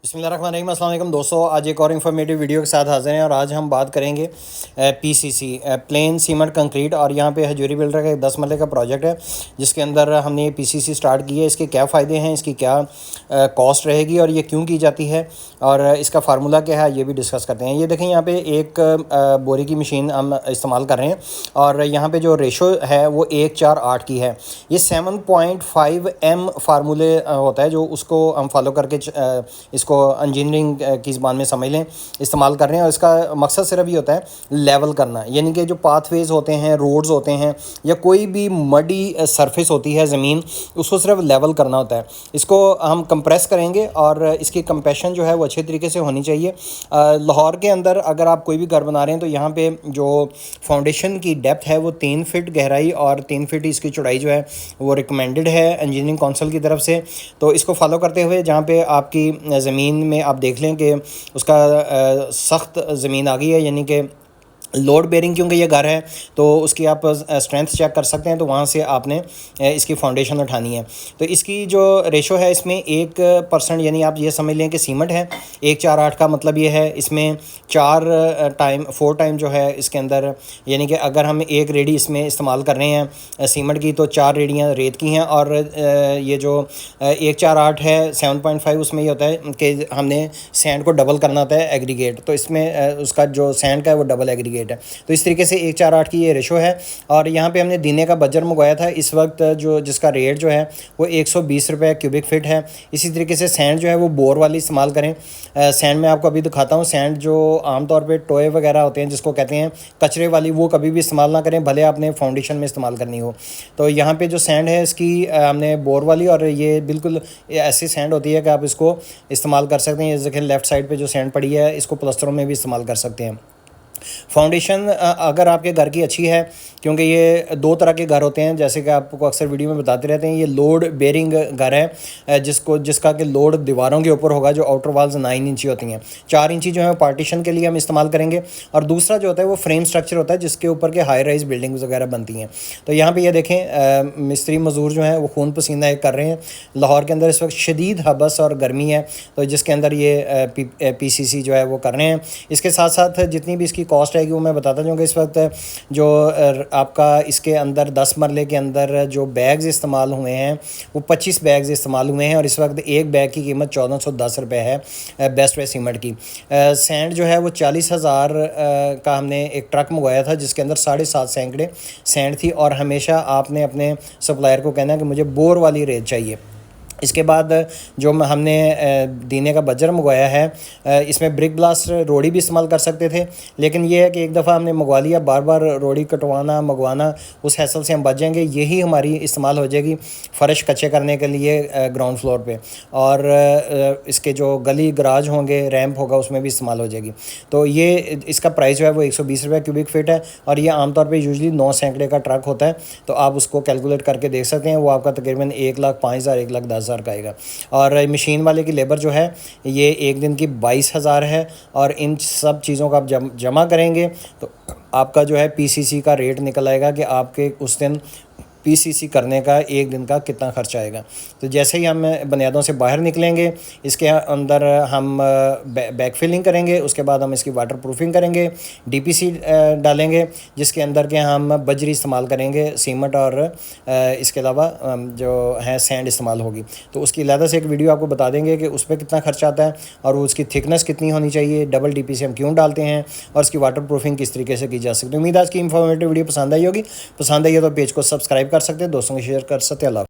बिस्मिल्लाहिर्रहमानिर्रहीम। अस्सलाम वालेकुम दोस्तों, आज एक और इन्फॉर्मेटिव वीडियो के साथ हाजिर हैं और आज हम बात करेंगे पीसीसी प्लेन सीमेंट कंक्रीट। और यहाँ पे हजूरी बिल्डर का एक 10 मरले का प्रोजेक्ट है जिसके अंदर हमने ये पीसीसी स्टार्ट की है। इसके क्या फ़ायदे हैं, इसकी क्या कॉस्ट रहेगी और ये क्यों की जाती है और इसका फार्मूला क्या है, ये भी डिस्कस करते हैं। ये देखें, यहाँ पे एक बोरी की मशीन हम इस्तेमाल कर रहे हैं और यहाँ पे जो रेशो है वो 1:4:8 की है। ये 7.5 M फार्मूले होता है जो उसको हम फॉलो करके इसको इंजीनियरिंग की ज़बान में समझ लें इस्तेमाल कर रहे हैं। और इसका मकसद सिर्फ ये होता है लेवल करना, यानी कि जो पाथवेज होते हैं, रोड्स होते हैं या कोई भी मडी सरफेस होती है ज़मीन, उसको सिर्फ लेवल करना होता है। इसको हम कंप्रेस करेंगे और इसकी कंप्रेशन जो है वो अच्छे तरीके से होनी चाहिए। लाहौर के अंदर अगर आप कोई भी घर बना रहे हैं तो यहाँ पे जो फाउंडेशन की डेप्थ है वो 3 फीट गहराई और 3 फीट इसकी चौड़ाई जो है वो रिकमेंडेड है इंजीनियरिंग काउंसिल की तरफ से। तो इसको फॉलो करते हुए जहाँ पे आपकी ज़मीन में आप देख लें कि उसका सख्त ज़मीन आ गई है, यानी कि लोड बेरिंग, क्योंकि ये घर है तो उसकी आप स्ट्रेंथ चेक कर सकते हैं। तो वहाँ से आपने इसकी फाउंडेशन उठानी है। तो इसकी जो रेशो है इसमें 1% यानी आप ये समझ लें कि सीमेंट है 1:4:8 का मतलब ये है इसमें 4 टाइम जो है इसके अंदर, यानी कि अगर हम 1 रेडी इसमें इस्तेमाल कर रहे हैं सीमेंट की तो 4 रेडियाँ रेत की हैं। और ये जो 1:4:8 है 7.5, उसमें ये होता है कि हमने सैंड को डबल करना होता है एग्रीगेट। तो इसमें उसका जो सैंड का है वो डबल एग्रीगेट है। तो इस तरीके से 1:4:8 की ये रेशो है। और यहाँ पे हमने दीने का बजर मंगवाया था इस वक्त जो जिसका रेट जो है वो 120 रुपये क्यूबिक फ़िट है। इसी तरीके से सैंड जो है वो बोर वाली इस्तेमाल करें। सैंड मैं आपको अभी दिखाता हूँ। सैंड जो आमतौर पे टोए वगैरह होते हैं जिसको कहते हैं कचरे वाली, वो कभी भी इस्तेमाल ना करें, भले आपने फाउंडेशन में इस्तेमाल करनी हो। तो यहाँ पे जो सैंड है इसकी हमने बोर वाली, और ये बिल्कुल ऐसी सैंड होती है कि आप इसको इस्तेमाल कर सकते हैं। देखिए लेफ़्ट साइड पे जो सैंड पड़ी है इसको प्लस्तरों में भी इस्तेमाल कर सकते हैं। फाउंडेशन अगर आपके घर की अच्छी है, क्योंकि ये 2 तरह के घर होते हैं जैसे कि आपको अक्सर वीडियो में बताते रहते हैं। ये लोड बेरिंग घर है जिसका कि लोड दीवारों के ऊपर होगा। जो आउटर वाल्स 9 इंची होती हैं, 4 इंची जो है पार्टीशन के लिए हम इस्तेमाल करेंगे। और दूसरा जो होता है वो फ्रेम स्ट्रक्चर होता है जिसके ऊपर के हाई राइज बिल्डिंग्स वगैरह बनती हैं। तो यहाँ पर ये देखें मिस्त्री मजदूर जो हैं वो खून पसीना एक कर रहे हैं। लाहौर के अंदर इस वक्त शदीद हबस और गर्मी है, तो जिसके अंदर ये PCC जो है वो कर रहे हैं। इसके साथ साथ जितनी भी इसकी कॉस्ट आएगी वो मैं बताता जाऊँगा। इस वक्त जो आपका इसके अंदर 10 मरले के अंदर जो बैग्स इस्तेमाल हुए हैं वो 25 बैग्स इस्तेमाल हुए हैं। और इस वक्त एक बैग की कीमत 1410 रुपये है बेस्ट वे सीमेंट की। सैंड जो है वो 40,000 का हमने एक ट्रक मंगवाया था जिसके अंदर 7.5 सैकड़े सैंड थी। और हमेशा आपने अपने सप्लायर को कहना है कि मुझे बोर वाली रेत चाहिए। इसके बाद जो हमने दीने का बजर मंगवाया है इसमें ब्रिक ब्लास्ट रोड़ी भी इस्तेमाल कर सकते थे, लेकिन ये है कि एक दफ़ा हमने मंगवा लिया, बार बार रोड़ी कटवाना मंगवाना उस हैसल से हम बच जाएंगे। यही हमारी इस्तेमाल हो जाएगी फ़र्श कच्चे करने के लिए ग्राउंड फ्लोर पे, और इसके जो गली गराज होंगे, रैंप होगा, उसमें भी इस्तेमाल हो जाएगी। तो ये इसका प्राइस जो है वो 120 रुपये क्यूबिक फ़िट है। और ये आमतौर पर यूजली 9 सैकड़े का ट्रक होता है। तो आप उसको कैलकुलेट करके देख सकते हैं। वो आपका तकरीबन 1,05,000 1,10,000 का आएगा। और मशीन वाले की लेबर जो है ये एक दिन की 22,000 है। और इन सब चीज़ों का आप जमा करेंगे तो आपका जो है PCC का रेट निकल आएगा कि आपके उस दिन PCC करने का एक दिन का कितना खर्चा आएगा। तो जैसे ही हम बुनियादों से बाहर निकलेंगे इसके अंदर हम बैक फिलिंग करेंगे, उसके बाद हम इसकी वाटर प्रूफिंग करेंगे, DPC डालेंगे जिसके अंदर के हम बजरी इस्तेमाल करेंगे, सीमेंट और इसके अलावा जो है सैंड इस्तेमाल होगी। तो उसकी अलग से एक वीडियो आपको बता देंगे कि उस पर कितना खर्चा आता है और उसकी थिकनेस कितनी होनी चाहिए, डबल DPC हम क्यों डालते हैं और उसकी वाटर प्रूफिंग किस तरीके से की जा सकती है। उम्मीद आज की इंफॉर्मेटिव वीडियो पसंद आई होगी। पसंद आई है तो पेज को सब्सक्राइब कर सकते हैं, दोस्तों को शेयर कर सकते हैं। अल्लाह।